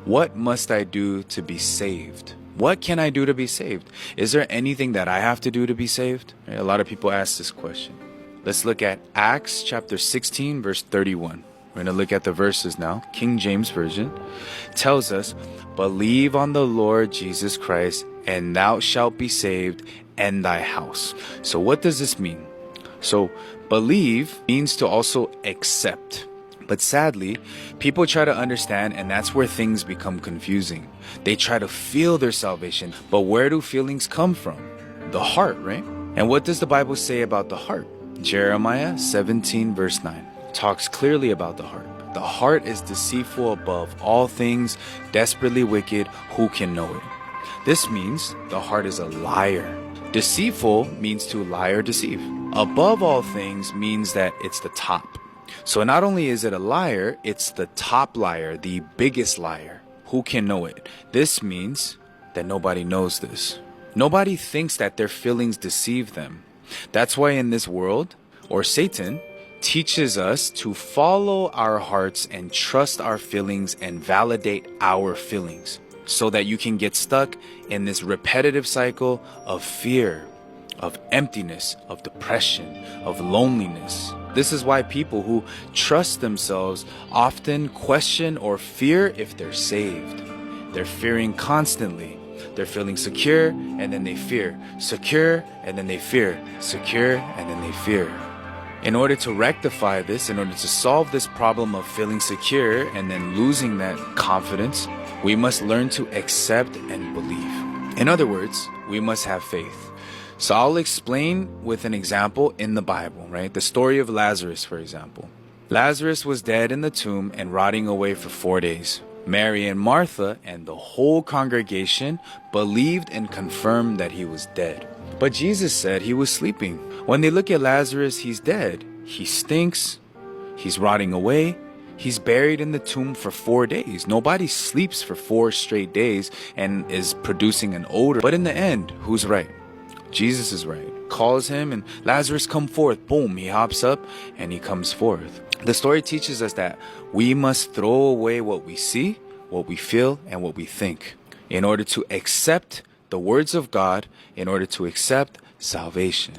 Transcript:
What must I do to be saved? What can I do to be saved? Is there anything that I have to do to be saved? A lot of people ask this question. Let's look at Acts chapter 16, verse 31. We're going to look at the verses now. King James Version tells us, "Believe on the Lord Jesus Christ, and thou shalt be saved, and thy house." So what does this mean? So believe means to also accept. But sadly, people try to understand, and that's where things become confusing. They try to feel their salvation, but where do feelings come from? The heart, right? And what does the Bible say about the heart? Jeremiah 17 verse 9 talks clearly about the heart. The heart is deceitful above all things, desperately wicked. Who can know it? This means the heart is a liar. Deceitful means to lie or deceive. Above all things means that it's the top. So not only is it a liar, it's the top liar, the biggest liar. Who can know it? This means that nobody knows this. Nobody thinks that their feelings deceive them. That's why in this world, or Satan, teaches us to follow our hearts and trust our feelings and validate our feelings, so that you can get stuck in this repetitive cycle of fear, of emptiness, of depression, of loneliness. This is why people who trust themselves often question or fear if they're saved. They're fearing constantly. They're feeling secure, and then they fear. Secure, and then they fear. Secure, and then they fear. In order to rectify this, in order to solve this problem of feeling secure and then losing that confidence, we must learn to accept and believe. In other words, we must have faith. So I'll explain with an example in the Bible, right? The story of Lazarus, for example. Lazarus was dead in the tomb and rotting away for 4 days. Mary and Martha and the whole congregation believed and confirmed that he was dead. But Jesus said he was sleeping. When they look at Lazarus, he's dead. He stinks. He's rotting away. He's buried in the tomb for 4 days. Nobody sleeps for 4 straight days and is producing an odor. But in the end, who's right? Jesus is right. Calls him and Lazarus, come forth. Boom, he hops up and he comes forth. The story teaches us that we must throw away what we see, what we feel, and what we think in order to accept the words of God, in order to accept salvation.